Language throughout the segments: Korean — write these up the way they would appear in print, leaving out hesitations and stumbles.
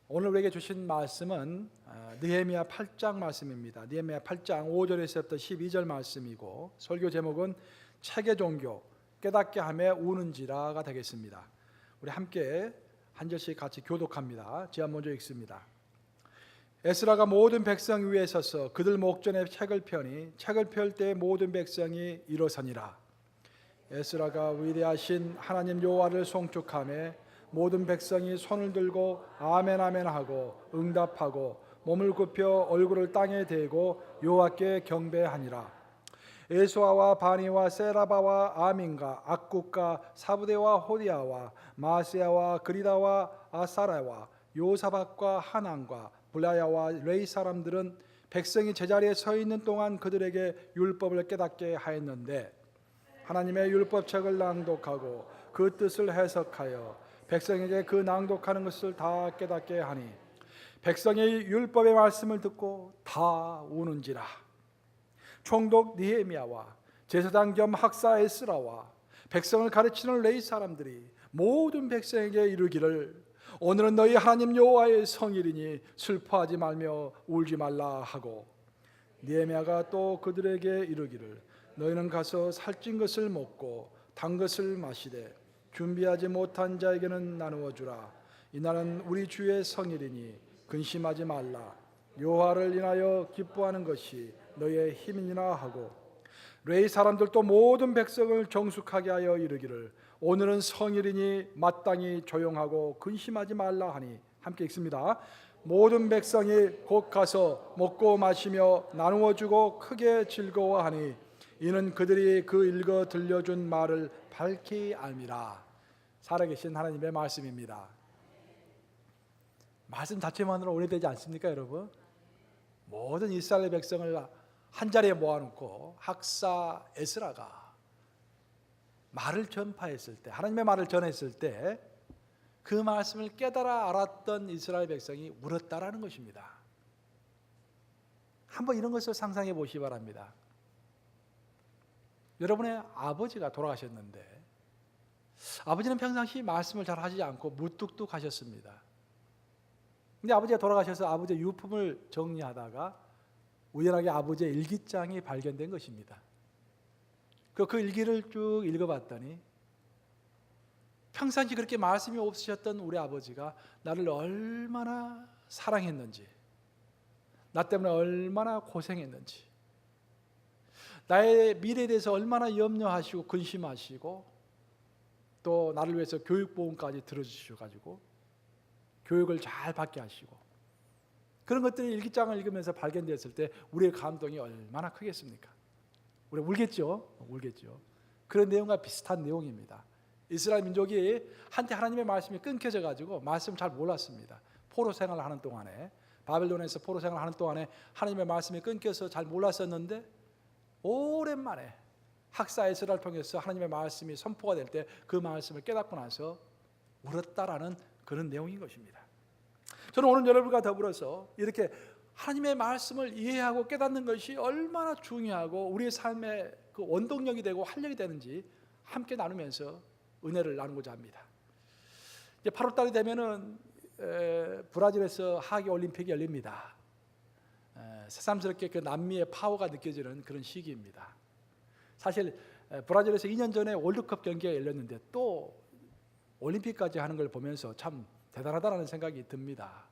오늘 우리에게 주신 말씀은 느헤미야 8장 말씀입니다. 느헤미야 8장 5절에서부터 12절 말씀이고, 설교 제목은 책의 종교 깨닫게 하며 우는지라가 되겠습니다. 우리 함께 한 절씩 같이 교독합니다. 제가 먼저 읽습니다. 에스라가 모든 백성 위에 서서 그들 목전에 책을 펴니 책을 펼 때 모든 백성이 일어서니라. 에스라가 위대하신 하나님 여호와를 송축하며 모든 백성이 손을 들고 아멘 아멘 하고 응답하고 몸을 굽혀 얼굴을 땅에 대고 여호와께 경배하니라. 에스와와 바니와 세라바와 아민과 악국과 사부대와 호디아와 마세야와 그리다와 아사라와 요사박과 하난과 블라야와 레이 사람들은 백성이 제자리에 서 있는 동안 그들에게 율법을 깨닫게 하였는데, 하나님의 율법책을 낭독하고 그 뜻을 해석하여 백성에게 그 낭독하는 것을 다 깨닫게 하니 백성이 율법의 말씀을 듣고 다 우는지라. 총독 느헤미야와 제사장 겸 학사 에스라와 백성을 가르치는 레위 사람들이 모든 백성에게 이르기를, 오늘은 너희 하나님 여호와의 성일이니 슬퍼하지 말며 울지 말라 하고, 느헤미야가 또 그들에게 이르기를, 너희는 가서 살찐 것을 먹고 단 것을 마시되 준비하지 못한 자에게는 나누어 주라. 이날은 우리 주의 성일이니 근심하지 말라. 여호와를 인하여 기뻐하는 것이 너희의 힘이니라 하고, 레위 사람들도 모든 백성을 정숙하게 하여 이르기를, 오늘은 성일이니 마땅히 조용하고 근심하지 말라 하니, 함께 읽습니다. 모든 백성이 곧 가서 먹고 마시며 나누어 주고 크게 즐거워하니 이는 그들이 그 읽어 들려준 말을 밝히 알미라. 살아계신 하나님의 말씀입니다. 말씀 자체만으로 오래되지 않습니까, 여러분? 모든 이스라엘 백성을 한 자리에 모아놓고 학사 에스라가 말을 전파했을 때, 하나님의 말을 전했을 때 그 말씀을 깨달아 알았던 이스라엘 백성이 울었다라는 것입니다. 한번 이런 것을 상상해 보시기 바랍니다. 여러분의 아버지가 돌아가셨는데, 아버지는 평상시 말씀을 잘 하지 않고 무뚝뚝하셨습니다. 근데 아버지가 돌아가셔서 아버지의 유품을 정리하다가 우연하게 아버지의 일기장이 발견된 것입니다. 그 일기를 쭉 읽어봤더니 평상시 그렇게 말씀이 없으셨던 우리 아버지가 나를 얼마나 사랑했는지, 나 때문에 얼마나 고생했는지, 나의 미래에 대해서 얼마나 염려하시고 근심하시고 또 나를 위해서 교육보험까지 들어주셔가지고 교육을 잘 받게 하시고, 그런 것들이 일기장을 읽으면서 발견됐을 때 우리의 감동이 얼마나 크겠습니까? 우리 울겠죠? 울겠죠. 그런 내용과 비슷한 내용입니다. 이스라엘 민족이 한때 하나님의 말씀이 끊겨져 가지고 말씀 잘 몰랐습니다. 포로 생활을 하는 동안에, 바벨론에서 포로 생활을 하는 동안에 하나님의 말씀이 끊겨서 잘 몰랐었는데, 오랜만에 학사 에스라를 통해서 하나님의 말씀이 선포가 될 때 그 말씀을 깨닫고 나서 울었다라는 그런 내용인 것입니다. 저는 오늘 여러분과 더불어서 이렇게 하나님의 말씀을 이해하고 깨닫는 것이 얼마나 중요하고 우리의 삶의 그 원동력이 되고 활력이 되는지 함께 나누면서 은혜를 나누고자 합니다. 이제 8월 달이 되면은 브라질에서 하계 올림픽이 열립니다. 새삼스럽게 그 남미의 파워가 느껴지는 그런 시기입니다. 사실 브라질에서 2년 전에 월드컵 경기가 열렸는데 또 올림픽까지 하는 걸 보면서 참 대단하다는 생각이 듭니다.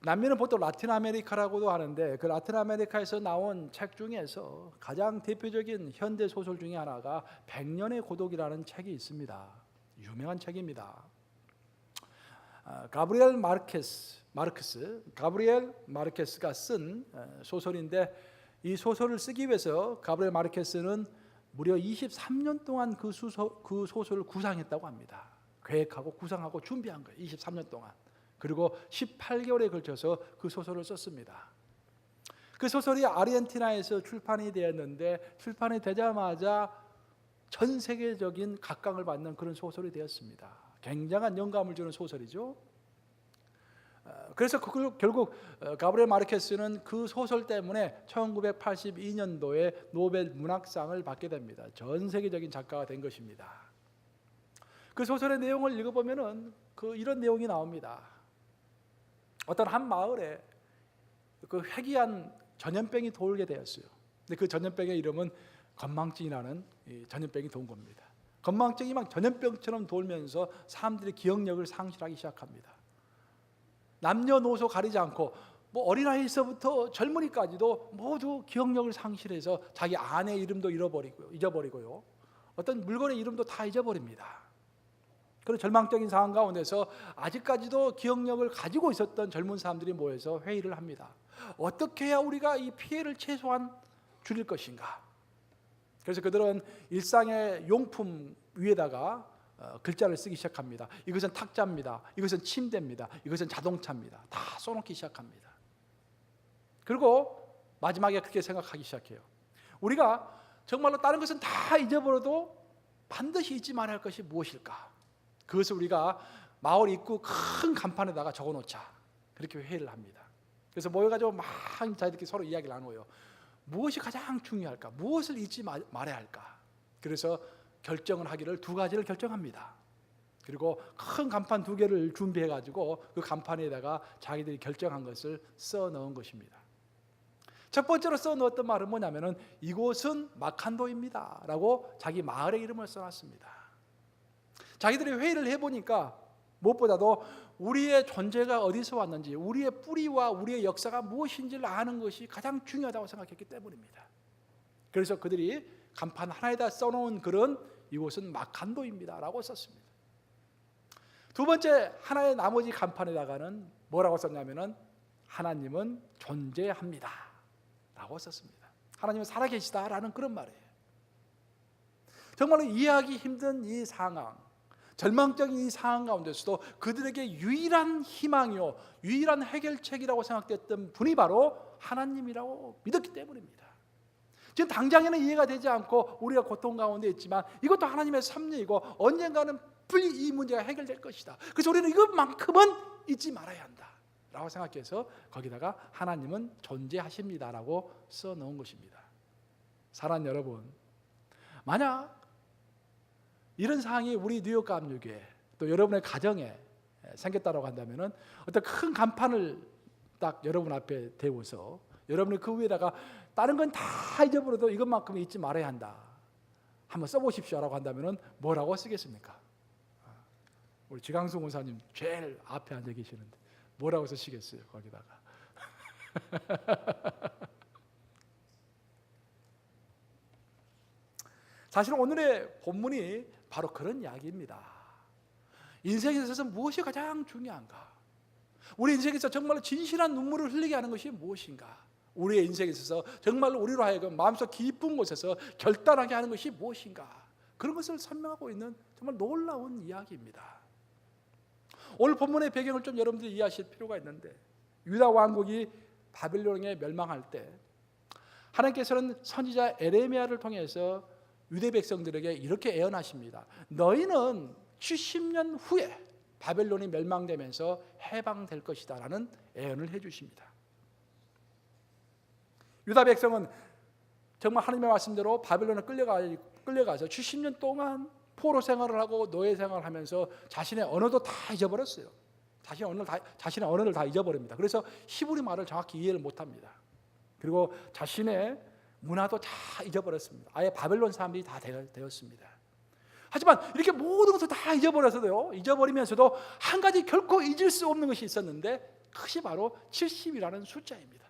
남미는 보통 라틴 아메리카라고도 하는데, 그 라틴 아메리카에서 나온 책 중에서 가장 대표적인 현대 소설 중에 하나가 100년의 고독이라는 책이 있습니다. 유명한 책입니다. 가브리엘 마르케스가 쓴 소설인데, 이 소설을 쓰기 위해서 가브리엘 마르케스는 무려 23년 동안 그 소설을 구상했다고 합니다. 계획하고 구상하고 준비한 거예요. 23년 동안. 그리고 18개월에 걸쳐서 그 소설을 썼습니다. 그 소설이 아르헨티나에서 출판이 되었는데, 출판이 되자마자 전 세계적인 각광을 받는 그런 소설이 되었습니다. 굉장한 영감을 주는 소설이죠. 그래서 결국 가브리엘 마르케스는 그 소설 때문에 1982년도에 노벨 문학상을 받게 됩니다. 전 세계적인 작가가 된 것입니다. 그 소설의 내용을 읽어보면은 이런 내용이 나옵니다. 어떤 한 마을에 그 희귀한 전염병이 돌게 되었어요. 근데 그 전염병의 이름은 건망증이라는 전염병이 돈 겁니다. 건망증이 막 전염병처럼 돌면서 사람들이 기억력을 상실하기 시작합니다. 남녀노소 가리지 않고 뭐 어린아이에서부터 젊은이까지도 모두 기억력을 상실해서 자기 아내 이름도 잊어버리고요. 어떤 물건의 이름도 다 잊어버립니다. 그런 절망적인 상황 가운데서 아직까지도 기억력을 가지고 있었던 젊은 사람들이 모여서 회의를 합니다. 어떻게 해야 우리가 이 피해를 최소한 줄일 것인가? 그래서 그들은 일상의 용품 위에다가 글자를 쓰기 시작합니다. 이것은 탁자입니다. 이것은 침대입니다. 이것은 자동차입니다. 다 써놓기 시작합니다. 그리고 마지막에 그렇게 생각하기 시작해요. 우리가 정말로 다른 것은 다 잊어버려도 반드시 잊지 말아야 할 것이 무엇일까? 그것을 우리가 마을 입구 큰 간판에다가 적어놓자. 그렇게 회의를 합니다. 그래서 모여가지고 막 자기들끼리 서로 이야기를 나누어요. 무엇이 가장 중요할까? 무엇을 잊지 말아야 할까? 그래서 결정을 하기를 두 가지를 결정합니다. 그리고 큰 간판 두 개를 준비해가지고 그 간판에다가 자기들이 결정한 것을 써넣은 것입니다. 첫 번째로 써넣었던 말은 뭐냐면은 이곳은 마칸도입니다 라고 자기 마을의 이름을 써놨습니다. 자기들이 회의를 해보니까 무엇보다도 우리의 존재가 어디서 왔는지, 우리의 뿌리와 우리의 역사가 무엇인지를 아는 것이 가장 중요하다고 생각했기 때문입니다. 그래서 그들이 간판 하나에다 써놓은 글은 이곳은 마칸도입니다 라고 썼습니다. 두 번째 하나의 나머지 간판에다가는 뭐라고 썼냐면은 하나님은 존재합니다 라고 썼습니다. 하나님은 살아계시다라는 그런 말이에요. 정말로 이해하기 힘든 이 상황, 절망적인 이 상황 가운데서도 그들에게 유일한 희망이요, 유일한 해결책이라고 생각됐던 분이 바로 하나님이라고 믿었기 때문입니다. 지금 당장에는 이해가 되지 않고 우리가 고통 가운데 있지만 이것도 하나님의 섭리이고 언젠가는 이 문제가 해결될 것이다. 그래서 우리는 이것만큼은 잊지 말아야 한다 라고 생각해서 거기다가 하나님은 존재하십니다라고 써놓은 것입니다. 사랑하는 여러분, 만약 이런 상황이 우리 뉴욕 감리교회 또 여러분의 가정에 생겼다고 한다면 어떤 큰 간판을 딱 여러분 앞에 대고서 여러분이 그 위에다가 다른 건 다 잊어버려도 이것만큼 잊지 말아야 한다, 한번 써보십시오라고 한다면 뭐라고 쓰겠습니까? 우리 지강수 목사님 제일 앞에 앉아 계시는데 뭐라고 쓰시겠어요? 거기다가 사실 오늘의 본문이 바로 그런 이야기입니다. 인생에 있어서 무엇이 가장 중요한가? 우리 인생에서 정말로 진실한 눈물을 흘리게 하는 것이 무엇인가? 우리의 인생에 있어서 정말로 우리로 하여금 마음속 깊은 곳에서 결단하게 하는 것이 무엇인가? 그런 것을 설명하고 있는 정말 놀라운 이야기입니다. 오늘 본문의 배경을 좀 여러분들이 이해하실 필요가 있는데, 유다 왕국이 바벨론에 멸망할 때 하나님께서는 선지자 에레미야를 통해서 유대 백성들에게 이렇게 예언하십니다. 너희는 70년 후에 바벨론이 멸망되면서 해방될 것이다 라는 예언을 해주십니다. 유다 백성은 정말 하나님의 말씀대로 바벨론에 끌려가서 70년 동안 포로 생활을 하고 노예 생활을 하면서 자신의 언어도 다 잊어버렸어요. 자신의 언어를 다 잊어버립니다. 그래서 히브리 말을 정확히 이해를 못합니다. 그리고 자신의 문화도 다 잊어버렸습니다. 아예 바벨론 사람들이 다 되었습니다. 하지만 이렇게 모든 것을 다 잊어버리면서도 한 가지 결코 잊을 수 없는 것이 있었는데 그것이 바로 70이라는 숫자입니다.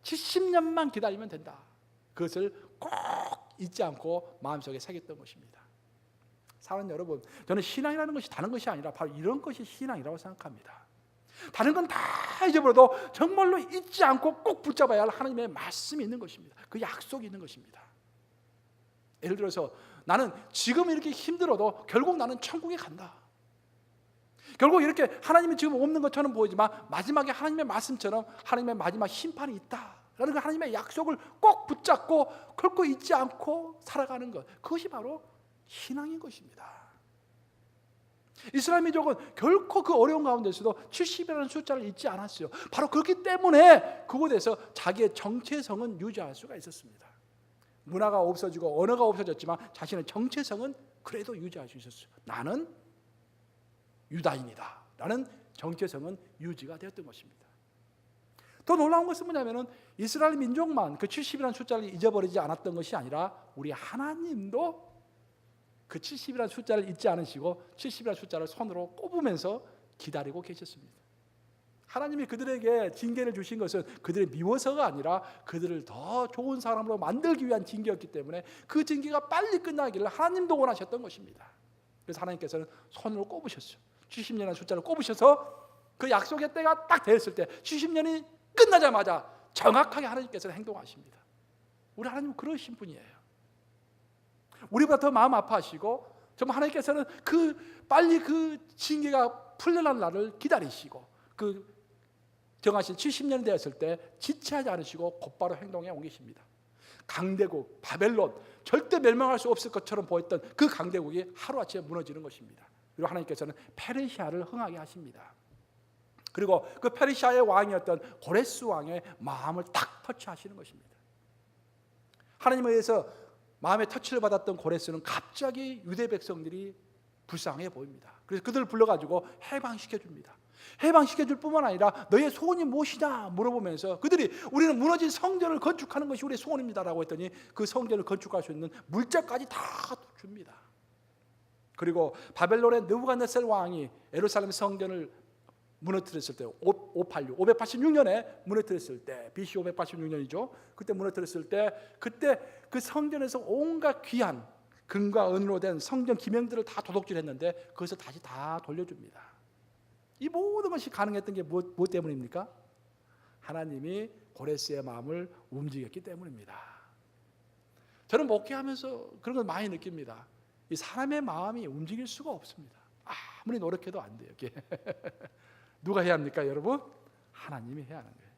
70년만 기다리면 된다. 그것을 꼭 잊지 않고 마음속에 새겼던 것입니다. 사랑하는 여러분, 저는 신앙이라는 것이 다른 것이 아니라 바로 이런 것이 신앙이라고 생각합니다. 다른 건 다 잊어버려도 정말로 잊지 않고 꼭 붙잡아야 할 하나님의 말씀이 있는 것입니다. 그 약속이 있는 것입니다. 예를 들어서 나는 지금 이렇게 힘들어도 결국 나는 천국에 간다. 결국 이렇게 하나님이 지금 없는 것처럼 보이지만 마지막에 하나님의 말씀처럼 하나님의 마지막 심판이 있다 라는 그 하나님의 약속을 꼭 붙잡고 결코 잊지 않고 살아가는 것, 그것이 바로 신앙인 것입니다. 이스라엘 민족은 결코 그 어려운 가운데서도 70이라는 숫자를 잊지 않았어요. 바로 그렇기 때문에 그곳에서 자기의 정체성은 유지할 수가 있었습니다. 문화가 없어지고 언어가 없어졌지만 자신의 정체성은 그래도 유지할 수 있었어요. 나는 유다인이다 라는 정체성은 유지가 되었던 것입니다. 더 놀라운 것은 뭐냐면은 이스라엘 민족만 그 70이라는 숫자를 잊어버리지 않았던 것이 아니라 우리 하나님도 그 70이라는 숫자를 잊지 않으시고 70이라는 숫자를 손으로 꼽으면서 기다리고 계셨습니다. 하나님이 그들에게 징계를 주신 것은 그들이 미워서가 아니라 그들을 더 좋은 사람으로 만들기 위한 징계였기 때문에 그 징계가 빨리 끝나기를 하나님도 원하셨던 것입니다. 그래서 하나님께서는 손으로 꼽으셨어요. 70년의 숫자를 꼽으셔서 그 약속의 때가 딱 됐을 때 70년이 끝나자마자 정확하게 하나님께서는 행동하십니다. 우리 하나님은 그러신 분이에요. 우리보다 더 마음 아파하시고 정말 하나님께서는 빨리 그 징계가 풀려난 날을 기다리시고 그 정하신 70년이 되었을 때 지체하지 않으시고 곧바로 행동에 옮기십니다. 강대국 바벨론, 절대 멸망할 수 없을 것처럼 보였던 그 강대국이 하루아침에 무너지는 것입니다. 그리고 하나님께서는 페르시아를 흥하게 하십니다. 그리고 그 페르시아의 왕이었던 고레스 왕의 마음을 딱 터치하시는 것입니다. 하나님에 의해서 마음의 터치를 받았던 고레스는 갑자기 유대 백성들이 불쌍해 보입니다. 그래서 그들을 불러가지고 해방시켜줍니다. 해방시켜줄 뿐만 아니라 너의 소원이 무엇이냐 물어보면서 그들이 우리는 무너진 성전을 건축하는 것이 우리의 소원입니다 라고 했더니 그 성전을 건축할 수 있는 물자까지 다 줍니다. 그리고 바벨론의 느부갓네살 왕이 예루살렘 성전을 무너뜨렸을 때 586년에 무너뜨렸을 때 BC 586년이죠. 그때 무너뜨렸을 때 그때 그 성전에서 온갖 귀한 금과 은으로 된 성전 기명들을 다 도둑질했는데 그것을 다시 다 돌려줍니다. 이 모든 것이 가능했던 게 무엇 때문입니까? 하나님이 고레스의 마음을 움직였기 때문입니다. 저는 목회하면서 그런 걸 많이 느낍니다. 이 사람의 마음이 움직일 수가 없습니다. 아무리 노력해도 안 돼요. 누가 해야 합니까, 여러분? 하나님이 해야 하는 거예요.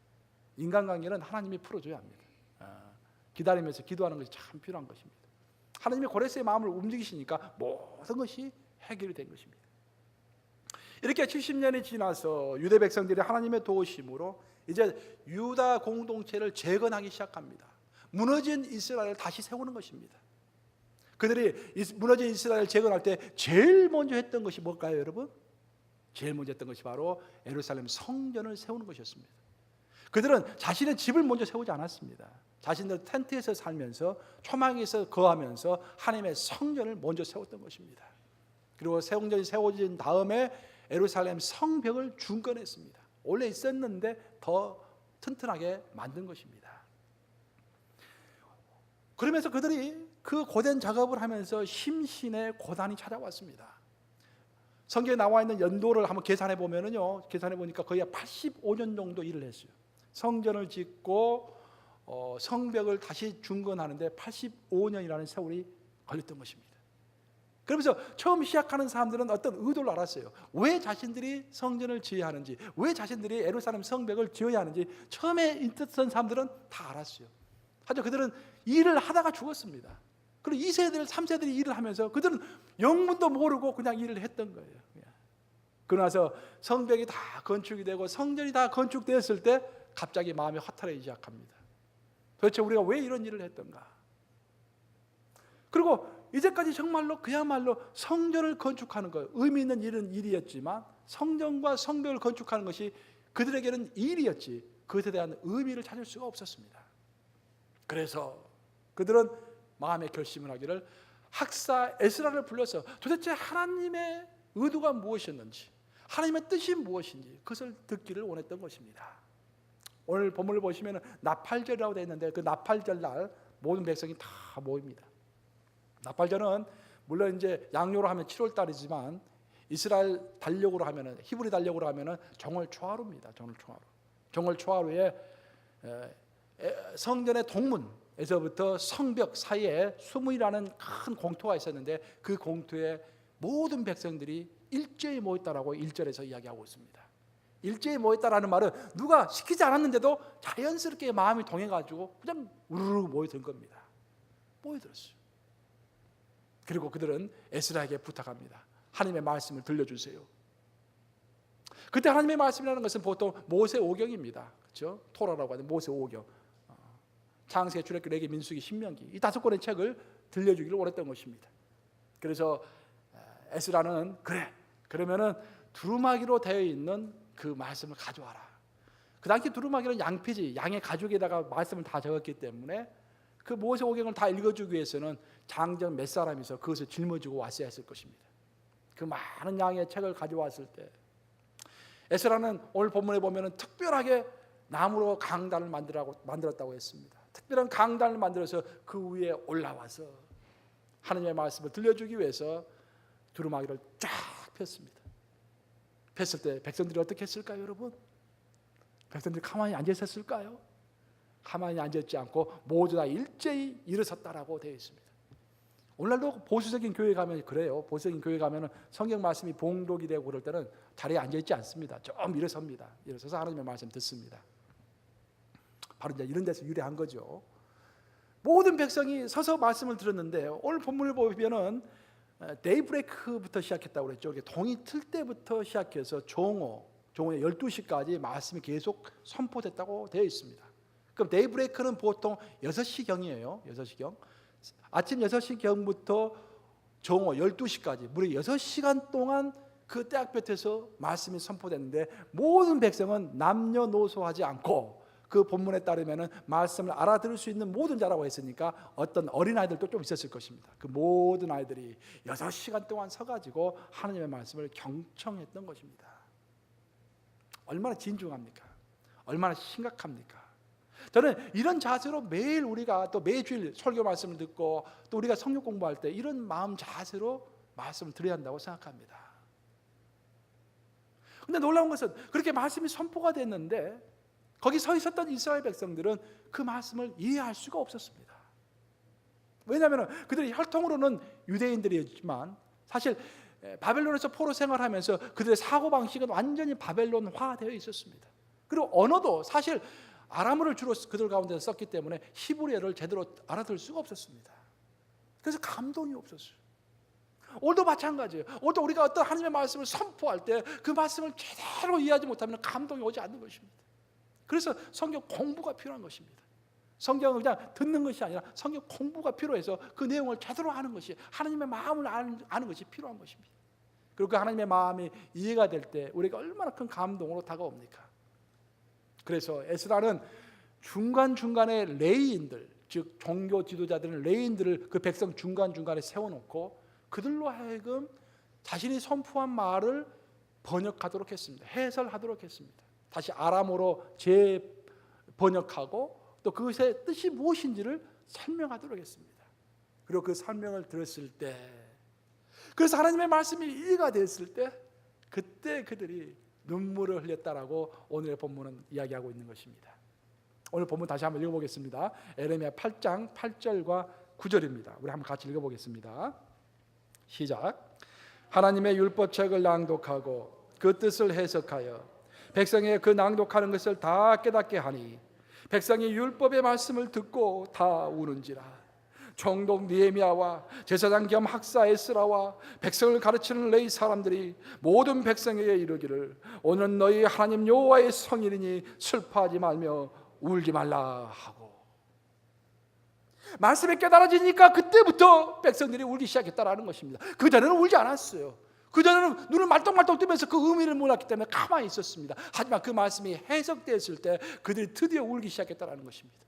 인간관계는 하나님이 풀어줘야 합니다. 기다리면서 기도하는 것이 참 필요한 것입니다. 하나님이 고레스의 마음을 움직이시니까 모든 것이 해결이 된 것입니다. 이렇게 70년이 지나서 유대 백성들이 하나님의 도우심으로 이제 유다 공동체를 재건하기 시작합니다. 무너진 이스라엘을 다시 세우는 것입니다. 그들이 무너진 이스라엘을 재건할 때 제일 먼저 했던 것이 뭘까요, 여러분? 제일 먼저 했던 것이 바로 예루살렘 성전을 세우는 것이었습니다. 그들은 자신의 집을 먼저 세우지 않았습니다. 자신들 텐트에서 살면서 초막에서 거하면서 하나님의 성전을 먼저 세웠던 것입니다. 그리고 성전이 세워진 다음에 예루살렘 성벽을 중건했습니다. 원래 있었는데 더 튼튼하게 만든 것입니다. 그러면서 그들이 그 고된 작업을 하면서 심신의 고단이 찾아왔습니다. 성경에 나와 있는 연도를 한번 계산해 보면은요, 계산해 보니까 거의 85년 정도 일을 했어요. 성전을 짓고 성벽을 다시 중건하는데 85년이라는 세월이 걸렸던 것입니다. 그러면서 처음 시작하는 사람들은 어떤 의도를 알았어요. 왜 자신들이 성전을 지어야 하는지, 왜 자신들이 예루살렘 성벽을 지어야 하는지 처음에 있었던 사람들은 다 알았어요. 하지만 그들은 일을 하다가 죽었습니다. 그리고 2세들, 3세들이 일을 하면서 그들은 영문도 모르고 그냥 일을 했던 거예요. 그러나서 성벽이 다 건축이 되고 성전이 다 건축되었을 때 갑자기 마음이 허탈해지기 시작합니다. 도대체 우리가 왜 이런 일을 했던가? 그리고 이제까지 정말로 그야말로 성전을 건축하는 것, 의미 있는 일이었지만 성전과 성벽을 건축하는 것이 그들에게는 일이었지 그것에 대한 의미를 찾을 수가 없었습니다. 그래서 그들은 마음의 결심을 하기를 학사 에스라를 불러서 도대체 하나님의 의도가 무엇이었는지, 하나님의 뜻이 무엇인지 그것을 듣기를 원했던 것입니다. 오늘 본문을 보시면 나팔절이라고 되어 있는데 그 나팔절 날 모든 백성이 다 모입니다. 나팔절은 물론 이제 양력으로 하면 7월 달이지만 이스라엘 달력으로 하면은 히브리 달력으로 하면은 정월 초하루입니다. 정월 초하루에 성전의 동문에서부터 성벽 사이에 수문이라는 큰 공터가 있었는데 그 공터에 모든 백성들이 일제히 모였다라고 1절에서 이야기하고 있습니다. 일제히 모였다라는 말은 누가 시키지 않았는데도 자연스럽게 마음이 동해가지고 그냥 우르르 모여든 겁니다. 모여들었어요. 그리고 그들은 에스라에게 부탁합니다. 하나님의 말씀을 들려주세요. 그때 하나님의 말씀이라는 것은 보통 모세오경입니다. 그렇죠? 토라라고 하는 모세오경, 창세기, 출애굽기, 레위기, 민수기, 신명기 이 5권의 책을 들려주기를 원했던 것입니다. 그래서 에스라는 그러면은 두루마기로 되어 있는 그 말씀을 가져와라. 그 당시 두루마기는 양피지, 양의 가죽에다가 말씀을 다 적었기 때문에 그 모세오경을 다 읽어주기 위해서는 장정 몇 사람이서 그것을 짊어지고 왔어야 했을 것입니다. 그 많은 양의 책을 가져왔을 때 에스라는 오늘 본문에 보면 특별하게 나무로 강단을 만들었다고 했습니다. 특별한 강단을 만들어서 그 위에 올라와서 하나님의 말씀을 들려주기 위해서 두루마기를 쫙 폈습니다. 폈을 때 백성들이 어떻게 했을까요, 여러분? 백성들이 가만히 앉아 있었을까요? 가만히 앉았지 않고 모두 다 일제히 일어섰다라고 되어 있습니다. 오늘날도 보수적인 교회 가면 그래요. 보수적인 교회 가면은 성경 말씀이 봉독이 되고 그럴 때는 자리에 앉아 있지 않습니다. 좀 일어섭니다. 일어서서 하나님의 말씀 듣습니다. 바로 이제 이런 데서 유래한 거죠. 모든 백성이 서서 말씀을 들었는데 오늘 본문을 보면은 데이브레이크부터 시작했다고 그랬죠. 동이 틀 때부터 시작해서 종오의 12시까지 말씀이 계속 선포됐다고 되어 있습니다. 그럼 데이브레이크는 보통 6시경이에요. 6시경. 아침 6시경부터 정오 12시까지 무려 6시간 동안 그 때학볕에서 말씀이 선포됐는데 모든 백성은 남녀노소하지 않고 그 본문에 따르면 말씀을 알아들을 수 있는 모든 자라고 했으니까 어떤 어린아이들도 좀 있었을 것입니다. 그 모든 아이들이 6시간 동안 서가지고 하나님의 말씀을 경청했던 것입니다. 얼마나 진중합니까? 얼마나 심각합니까? 저는 이런 자세로 매일 우리가 또 매주일 설교 말씀을 듣고 또 우리가 성경 공부할 때 이런 마음 자세로 말씀을 드려야 한다고 생각합니다. 근데 놀라운 것은 그렇게 말씀이 선포가 됐는데 거기 서 있었던 이스라엘 백성들은 그 말씀을 이해할 수가 없었습니다. 왜냐하면 그들이 혈통으로는 유대인들이었지만 사실 바벨론에서 포로 생활하면서 그들의 사고방식은 완전히 바벨론화되어 있었습니다. 그리고 언어도 사실 아람어를 주로 그들 가운데 썼기 때문에 히브리어를 제대로 알아들을 수가 없었습니다. 그래서 감동이 없었어요. 오늘도 마찬가지예요. 오늘도 우리가 어떤 하나님의 말씀을 선포할 때 그 말씀을 제대로 이해하지 못하면 감동이 오지 않는 것입니다. 그래서 성경 공부가 필요한 것입니다. 성경을 그냥 듣는 것이 아니라 성경 공부가 필요해서 그 내용을 제대로 아는 것이 하나님의 마음을 아는 것이 필요한 것입니다. 그리고 그 하나님의 마음이 이해가 될 때 우리가 얼마나 큰 감동으로 다가옵니까? 그래서 에스라는 중간중간에 레위인들, 즉 종교 지도자들은 레위인들을 그 백성 중간중간에 세워놓고 그들로 하여금 자신이 선포한 말을 번역하도록 했습니다. 해설하도록 했습니다. 다시 아람어로 재번역하고 또 그것의 뜻이 무엇인지를 설명하도록 했습니다. 그리고 그 설명을 들었을 때 그래서 하나님의 말씀이 이해가 됐을 때 그때 그들이 눈물을 흘렸다라고 오늘의 본문은 이야기하고 있는 것입니다. 오늘 본문 다시 한번 읽어보겠습니다. 에레미야 8장 8절과 9절입니다. 우리 한번 같이 읽어보겠습니다. 시작. 하나님의 율법책을 낭독하고 그 뜻을 해석하여 백성의 그 낭독하는 것을 다 깨닫게 하니 백성이 율법의 말씀을 듣고 다 우는지라. 총독 느헤미야와 제사장 겸 학사 에스라와 백성을 가르치는 레위 사람들이 모든 백성에게 이르기를 오늘은 너희 하나님 여호와의 성일이니 슬퍼하지 말며 울지 말라 하고. 말씀이 깨달아지니까 그때부터 백성들이 울기 시작했다라는 것입니다. 그전에는 울지 않았어요. 그전에는 눈을 말똥말똥 뜨면서 그 의미를 몰랐기 때문에 가만히 있었습니다. 하지만 그 말씀이 해석되었을 때 그들이 드디어 울기 시작했다는 것입니다.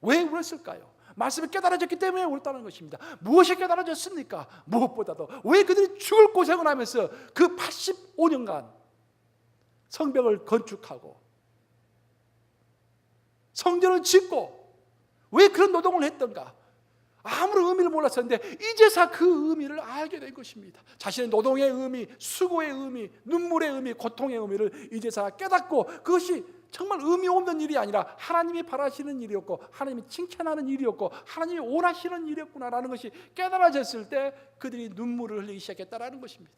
왜 울었을까요? 말씀이 깨달아졌기 때문에 울었다는 것입니다. 무엇이 깨달아졌습니까? 무엇보다도 왜 그들이 죽을 고생을 하면서 그 85년간 성벽을 건축하고 성전을 짓고 왜 그런 노동을 했던가? 아무런 의미를 몰랐었는데 이제서 그 의미를 알게 된 것입니다. 자신의 노동의 의미, 수고의 의미, 눈물의 의미, 고통의 의미를 이제서 깨닫고 그것이 정말 의미 없는 일이 아니라 하나님이 바라시는 일이었고 하나님이 칭찬하는 일이었고 하나님이 원하시는 일이었구나라는 것이 깨달아졌을 때 그들이 눈물을 흘리기 시작했다라는 것입니다.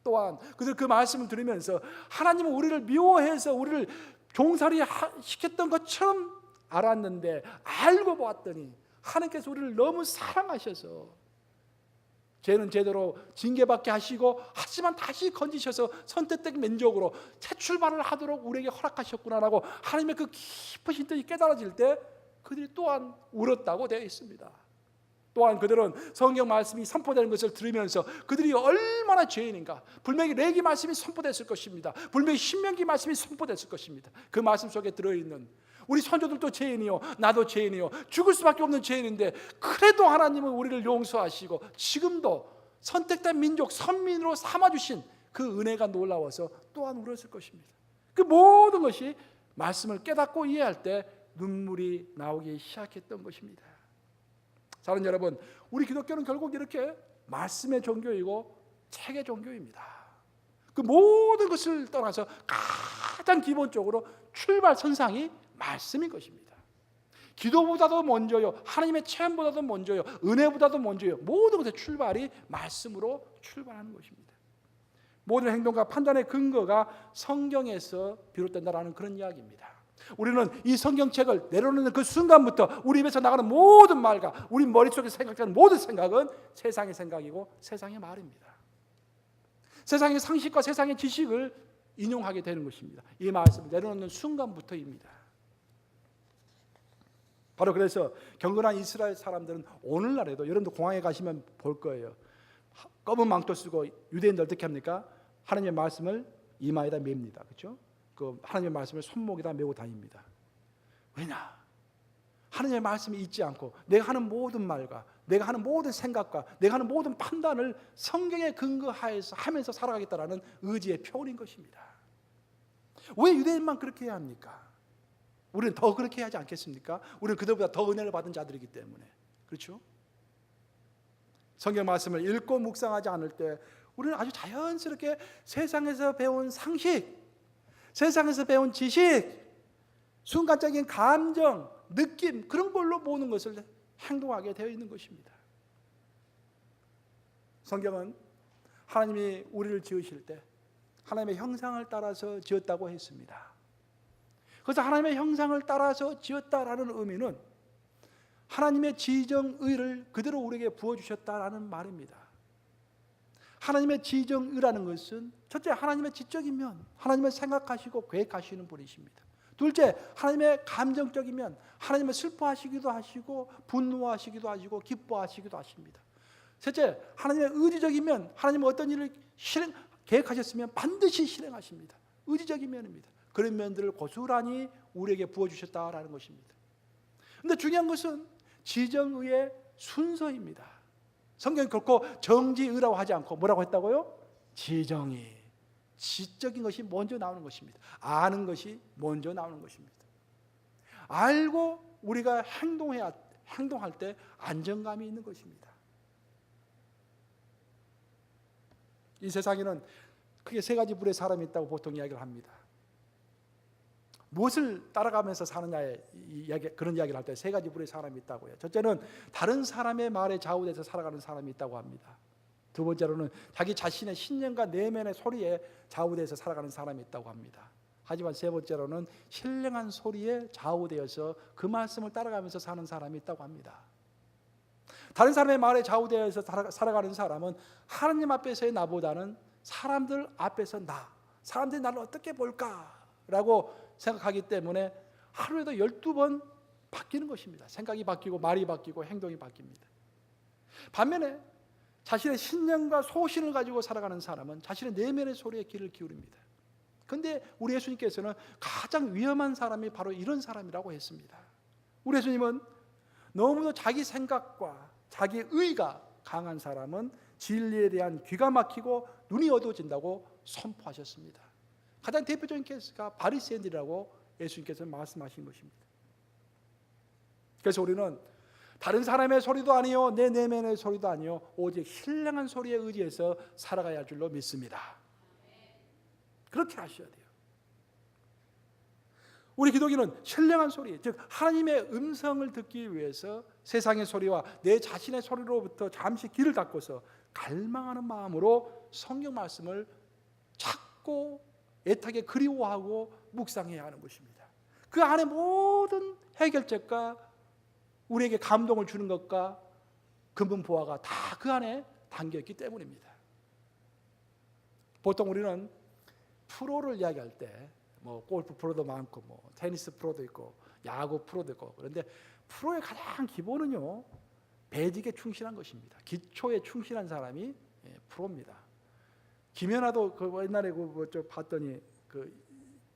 또한 그들 그 말씀을 들으면서 하나님은 우리를 미워해서 우리를 종살이 시켰던 것처럼 알았는데 알고 보았더니 하나님께서 우리를 너무 사랑하셔서 죄는 제대로 징계받게 하시고 하지만 다시 건지셔서 선택된 면적으로 새 출발을 하도록 우리에게 허락하셨구나라고 하나님의 그 깊으신 뜻이 깨달아질 때 그들이 또한 울었다고 되어 있습니다. 또한 그들은 성경 말씀이 선포되는 것을 들으면서 그들이 얼마나 죄인인가, 분명히 레기 말씀이 선포됐을 것입니다. 분명히 신명기 말씀이 선포됐을 것입니다. 그 말씀 속에 들어있는 우리 선조들도 죄인이요, 나도 죄인이요, 죽을 수밖에 없는 죄인인데 그래도 하나님은 우리를 용서하시고 지금도 선택된 민족, 선민으로 삼아주신 그 은혜가 놀라워서 또한 울었을 것입니다. 그 모든 것이 말씀을 깨닫고 이해할 때 눈물이 나오기 시작했던 것입니다. 사랑하는 여러분, 우리 기독교는 결국 이렇게 말씀의 종교이고 책의 종교입니다. 그 모든 것을 떠나서 가장 기본적으로 출발선상이 말씀인 것입니다. 기도보다도 먼저요, 하나님의 체험보다도 먼저요, 은혜보다도 먼저요, 모든 것의 출발이 말씀으로 출발하는 것입니다. 모든 행동과 판단의 근거가 성경에서 비롯된다라는 그런 이야기입니다. 우리는 이 성경책을 내려놓는 그 순간부터 우리 입에서 나가는 모든 말과 우리 머릿속에 생각하는 모든 생각은 세상의 생각이고 세상의 말입니다. 세상의 상식과 세상의 지식을 인용하게 되는 것입니다. 이 말씀을 내려놓는 순간부터입니다. 바로 그래서 경건한 이스라엘 사람들은 오늘날에도, 여러분도 공항에 가시면 볼 거예요. 검은 망토 쓰고 유대인들 어떻게 합니까? 하나님의 말씀을 이마에다 맵니다. 그렇죠? 그 하나님의 말씀을 손목에다 메고 다닙니다. 왜냐? 하나님의 말씀이 있지 않고 내가 하는 모든 말과 내가 하는 모든 생각과 내가 하는 모든 판단을 성경에 근거하여서 하면서 살아가겠다라는 의지의 표현인 것입니다. 왜 유대인만 그렇게 해야 합니까? 우리는 더 그렇게 해야 하지 않겠습니까? 우리는 그들보다 더 은혜를 받은 자들이기 때문에. 그렇죠? 성경 말씀을 읽고 묵상하지 않을 때 우리는 아주 자연스럽게 세상에서 배운 상식, 세상에서 배운 지식, 순간적인 감정, 느낌, 그런 걸로 보는 것을 행동하게 되어 있는 것입니다. 성경은 하나님이 우리를 지으실 때 하나님의 형상을 따라서 지었다고 했습니다. 그래서 하나님의 형상을 따라서 지었다라는 의미는 하나님의 지정의를 그대로 우리에게 부어주셨다라는 말입니다. 하나님의 지정의라는 것은 첫째, 하나님의 지적인 면, 하나님을 생각하시고 계획하시는 분이십니다. 둘째, 하나님의 감정적인 면, 하나님을 슬퍼하시기도 하시고 분노하시기도 하시고 기뻐하시기도 하십니다. 셋째, 하나님의 의지적인 면, 하나님은 어떤 일을 계획하셨으면 반드시 실행하십니다. 의지적인 면입니다. 그런 면들을 고스란히 우리에게 부어주셨다라는 것입니다. 그런데 중요한 것은 지정의의 순서입니다. 성경이 결코 정지의라고 하지 않고 뭐라고 했다고요? 지정의, 지적인 것이 먼저 나오는 것입니다. 아는 것이 먼저 나오는 것입니다. 알고 우리가 행동할 때 안정감이 있는 것입니다. 이 세상에는 크게 세 가지 부류의 사람이 있다고 보통 이야기를 합니다. 무엇을 따라가면서 사느냐에 그런 이야기를 할 때 세 가지 부류의 사람이 있다고요. 첫째는 다른 사람의 말에 좌우돼서 살아가는 사람이 있다고 합니다. 두 번째로는 자기 자신의 신념과 내면의 소리에 좌우돼서 살아가는 사람이 있다고 합니다. 하지만 세 번째로는 신령한 소리에 좌우되어서 그 말씀을 따라가면서 사는 사람이 있다고 합니다. 다른 사람의 말에 좌우되어서 살아가는 사람은 하나님 앞에서의 나보다는 사람들 앞에서 사람들이 나를 어떻게 볼까라고 생각하기 때문에 하루에도 12번 바뀌는 것입니다. 생각이 바뀌고 말이 바뀌고 행동이 바뀝니다. 반면에 자신의 신념과 소신을 가지고 살아가는 사람은 자신의 내면의 소리에 귀를 기울입니다. 그런데 우리 예수님께서는 가장 위험한 사람이 바로 이런 사람이라고 했습니다. 우리 예수님은 너무도 자기 생각과 자기 의가 강한 사람은 진리에 대한 귀가 막히고 눈이 어두워진다고 선포하셨습니다. 가장 대표적인 케이스가 바리새인들이라고 예수님께서 말씀하신 것입니다. 그래서 우리는 다른 사람의 소리도 아니요, 내 내면의 소리도 아니요, 오직 신령한 소리에 의지해서 살아가야 할 줄로 믿습니다. 그렇게 하셔야 돼요. 우리 기독인은 신령한 소리, 즉 하나님의 음성을 듣기 위해서 세상의 소리와 내 자신의 소리로부터 잠시 귀를 닫고서 갈망하는 마음으로 성경 말씀을 찾고 애타게 그리워하고 묵상해야 하는 것입니다. 그 안에 모든 해결책과 우리에게 감동을 주는 것과 근본 보화가 다 그 안에 담겨있기 때문입니다. 보통 우리는 프로를 이야기할 때 뭐 골프 프로도 많고 뭐 테니스 프로도 있고 야구 프로도 있고, 그런데 프로의 가장 기본은요, 베직에 충실한 것입니다. 기초에 충실한 사람이 프로입니다. 김연아도 그 옛날에 저 봤더니 그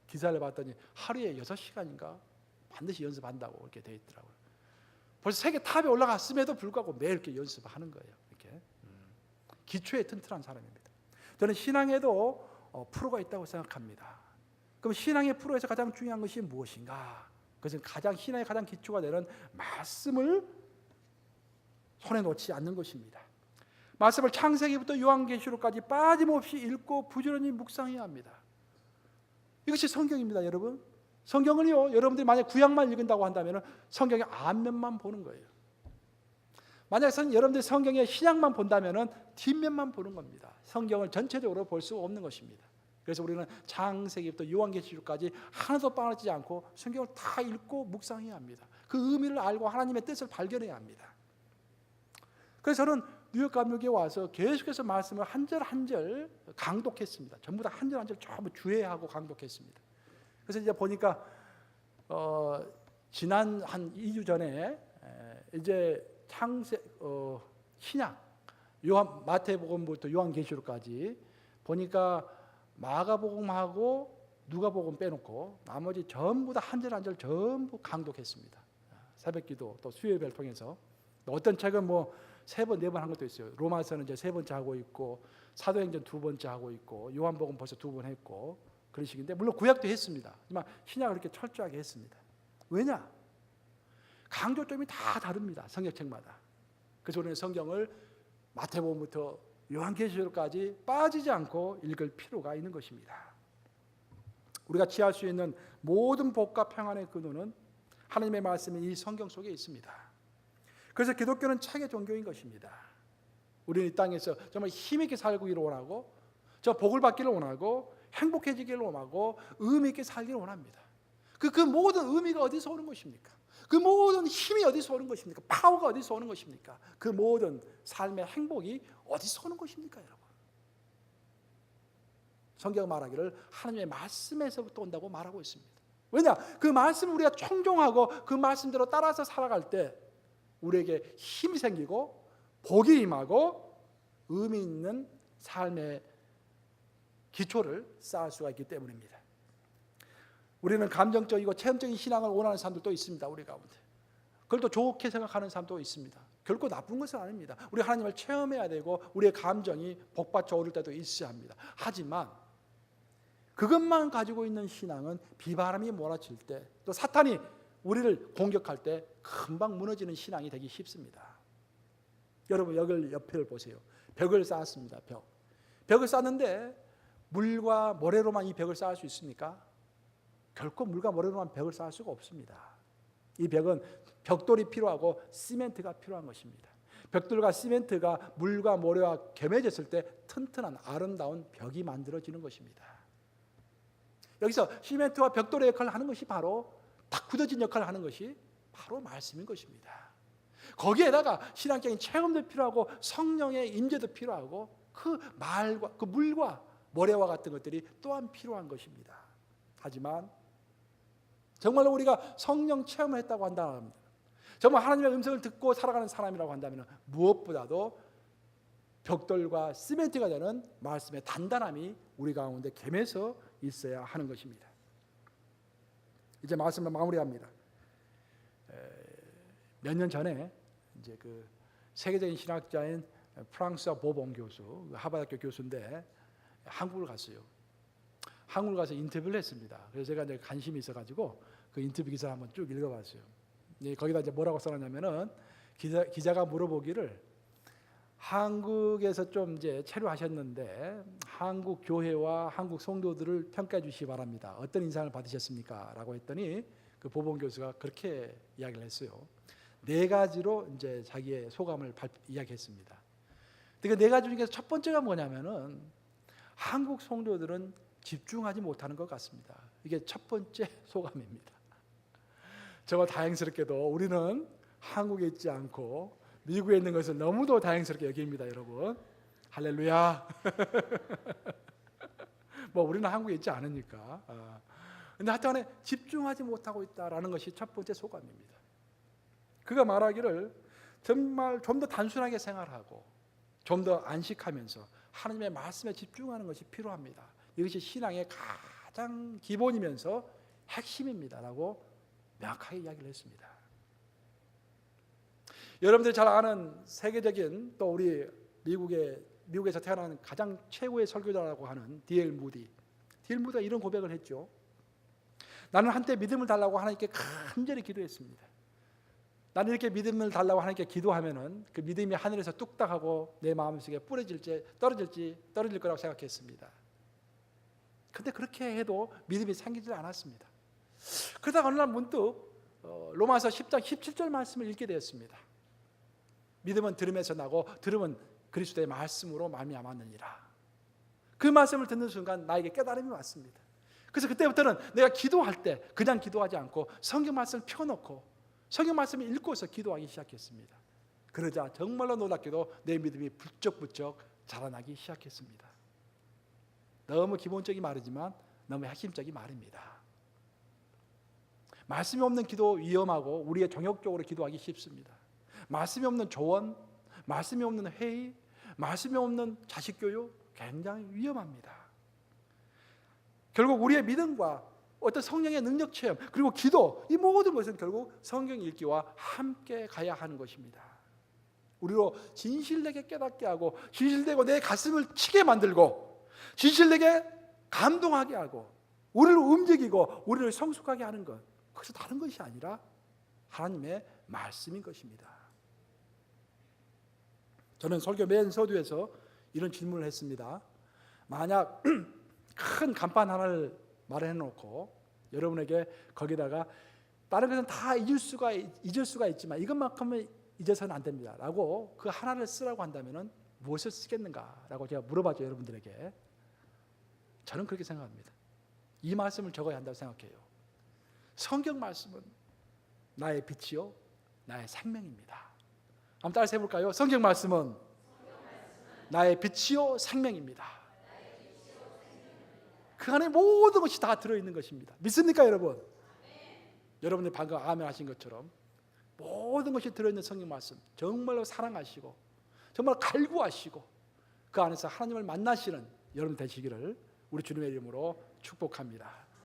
기사를 봤더니 하루에 6시간인가 반드시 연습한다고 이렇게 돼 있더라고요. 벌써 세계 탑에 올라갔음에도 불구하고 매일 이렇게 연습하는 거예요. 이렇게 기초에 튼튼한 사람입니다. 저는 신앙에도 프로가 있다고 생각합니다. 그럼 신앙의 프로에서 가장 중요한 것이 무엇인가? 그것은 신앙의 가장 기초가 되는 말씀을 손에 놓지 않는 것입니다. 말씀을 창세기부터 요한계시록까지 빠짐없이 읽고 부지런히 묵상해야 합니다. 이것이 성경입니다, 여러분. 성경은요, 여러분들이 만약 구약만 읽는다고 한다면 성경의 앞면만 보는 거예요. 만약 여러분들이 성경의 신약만 본다면 뒷면만 보는 겁니다. 성경을 전체적으로 볼 수 없는 것입니다. 그래서 우리는 창세기부터 요한계시록까지 하나도 빠지지 않고 성경을 다 읽고 묵상해야 합니다. 그 의미를 알고 하나님의 뜻을 발견해야 합니다. 그래서 저는 뉴욕 감옥에 와서 계속해서 말씀을 한 절 한 절 강독했습니다. 전부 다 한 절 한 절 전부 주의하고 강독했습니다. 그래서 이제 보니까 지난 한 2주 전에 이제 신약 마태복음부터 요한계시록까지 보니까 마가복음하고 누가복음 빼놓고 나머지 전부 다 한 절 한 절 전부 강독했습니다. 새벽기도 또 수요예배를 통해서 어떤 책은 뭐 3번 4번 한 것도 있어요. 로마서는 이제 3번째 하고 있고 사도행전 2번째 하고 있고 요한복음 벌써 2번 했고 그런 식인데 물론 구약도 했습니다. 하지만 신약을 이렇게 철저하게 했습니다. 왜냐? 강조점이 다 다릅니다. 성경책마다. 그래서 우리는 성경을 마태복음부터 요한계시록까지 빠지지 않고 읽을 필요가 있는 것입니다. 우리가 취할 수 있는 모든 복과 평안의 근원은 하나님의 말씀이 이 성경 속에 있습니다. 그래서 기독교는 책의 종교인 것입니다. 우리는 이 땅에서 정말 힘있게 살기를 원하고 저 복을 받기를 원하고 행복해지기를 원하고 의미 있게 살기를 원합니다. 그 모든 의미가 어디서 오는 것입니까? 그 모든 힘이 어디서 오는 것입니까? 파워가 어디서 오는 것입니까? 그 모든 삶의 행복이 어디서 오는 것입니까, 여러분? 성경 말하기를 하나님의 말씀에서부터 온다고 말하고 있습니다. 왜냐? 그 말씀을 우리가 청종하고 그 말씀대로 따라서 살아갈 때 우리에게 힘이 생기고 복이 임하고 의미 있는 삶의 기초를 쌓을 수가 있기 때문입니다. 우리는 감정적이고 체험적인 신앙을 원하는 사람들도 있습니다. 우리 가운데. 그걸 또 좋게 생각하는 사람도 있습니다. 결코 나쁜 것은 아닙니다. 우리 하나님을 체험해야 되고 우리의 감정이 복받쳐 오를 때도 있어야 합니다. 하지만 그것만 가지고 있는 신앙은 비바람이 몰아칠 때 또 사탄이 우리를 공격할 때 금방 무너지는 신앙이 되기 쉽습니다. 여러분 여기 옆을 보세요. 벽을 쌓았습니다. 벽을 쌓는데 물과 모래로만 이 벽을 쌓을 수 있습니까? 결코 물과 모래로만 벽을 쌓을 수가 없습니다. 이 벽은 벽돌이 필요하고 시멘트가 필요한 것입니다. 벽돌과 시멘트가 물과 모래와 겸해졌을 때 튼튼한 아름다운 벽이 만들어지는 것입니다. 여기서 시멘트와 벽돌의 역할을 하는 것이 바로 딱 굳어진 역할을 하는 것이 바로 말씀인 것입니다. 거기에다가 신앙적인 체험도 필요하고 성령의 임재도 필요하고 그 말과 그 물과 모래와 같은 것들이 또한 필요한 것입니다. 하지만 정말로 우리가 성령 체험을 했다고 한다면 정말 하나님의 음성을 듣고 살아가는 사람이라고 한다면 무엇보다도 벽돌과 시멘트가 되는 말씀의 단단함이 우리 가운데 겸해서 있어야 하는 것입니다. 이제 말씀을 마무리합니다. 몇 년 전에 이제 그 세계적인 신학자인 프랑스와 보봉 교수, 하버드학교 교수인데 한국을 갔어요. 한국을 가서 인터뷰를 했습니다. 그래서 제가 이제 관심이 있어가지고 그 인터뷰 기사를 한번 쭉 읽어봤어요. 거기다 이제 뭐라고 써놨냐면은 기자가 물어보기를 한국에서 좀 이제 체류하셨는데 한국 교회와 한국 성도들을 평가해 주시기 바랍니다. 어떤 인상을 받으셨습니까? 라고 했더니 그 보봉 교수가 그렇게 이야기를 했어요. 4가지로 이제 자기의 소감을 이야기했습니다. 그 4가지 중에서 첫 번째가 뭐냐면은 한국 성도들은 집중하지 못하는 것 같습니다. 이게 첫 번째 소감입니다. 정말 다행스럽게도 우리는 한국에 있지 않고 미국에 있는 것을 너무도 다행스럽게 여깁니다, 여러분. 할렐루야. 뭐 우리는 한국에 있지 않으니까. 근데 하여튼간에 집중하지 못하고 있다라는 것이 첫 번째 소감입니다. 그가 말하기를 정말 좀 더 단순하게 생활하고 좀 더 안식하면서 하나님의 말씀에 집중하는 것이 필요합니다. 이것이 신앙의 가장 기본이면서 핵심입니다라고 명확하게 이야기를 했습니다. 여러분들이 잘 아는 세계적인 또 우리 미국에서 태어난 가장 최고의 설교자라고 하는 D.L. 무디가 이런 고백을 했죠. 나는 한때 믿음을 달라고 하나님께 간절히 기도했습니다. 나는 이렇게 믿음을 달라고 하나님께 기도하면은 그 믿음이 하늘에서 뚝딱하고 내 마음속에 뿌려질지 떨어질 거라고 생각했습니다. 근데 그렇게 해도 믿음이 생기지 않았습니다. 그러다가 어느 날 문득 로마서 10장 17절 말씀을 읽게 되었습니다. 믿음은 들음에서 나고 들음은 그리스도의 말씀으로 말미암았느니라. 그 말씀을 듣는 순간 나에게 깨달음이 왔습니다. 그래서 그때부터는 내가 기도할 때 그냥 기도하지 않고 성경 말씀을 펴놓고 성경 말씀을 읽고서 기도하기 시작했습니다. 그러자 정말로 놀랍게도 내 믿음이 부쩍부쩍 자라나기 시작했습니다. 너무 기본적인 말이지만 너무 핵심적인 말입니다. 말씀이 없는 기도 위험하고 우리의 정욕적으로 기도하기 쉽습니다. 말씀이 없는 조언, 말씀이 없는 회의, 말씀이 없는 자식 교육 굉장히 위험합니다. 결국 우리의 믿음과 어떤 성령의 능력 체험 그리고 기도 이 모든 것은 결국 성경 읽기와 함께 가야 하는 것입니다. 우리로 진실되게 깨닫게 하고 진실되고 내 가슴을 치게 만들고 진실되게 감동하게 하고 우리를 움직이고 우리를 성숙하게 하는 것 그것은 다른 것이 아니라 하나님의 말씀인 것입니다. 저는 설교 맨 서두에서 이런 질문을 했습니다. 만약 큰 간판 하나를 말해놓고 여러분에게 거기다가 다른 것은 다 잊을 수가 있지만 이것만큼은 잊어서는 안 됩니다 라고 그 하나를 쓰라고 한다면 무엇을 쓰겠는가 라고 제가 물어봤죠. 여러분들에게. 저는 그렇게 생각합니다. 이 말씀을 적어야 한다고 생각해요. 성경 말씀은 나의 빛이요 나의 생명입니다. 한번 따라서 해볼까요? 성경 말씀은 나의 빛이요 생명입니다. 그 안에 모든 것이 다 들어있는 것입니다. 믿습니까 여러분? 여러분들 방금 아멘 하신 것처럼 모든 것이 들어있는 성경 말씀 정말로 사랑하시고 정말 갈구하시고 그 안에서 하나님을 만나시는 여러분 되시기를 우리 주님의 이름으로 축복합니다.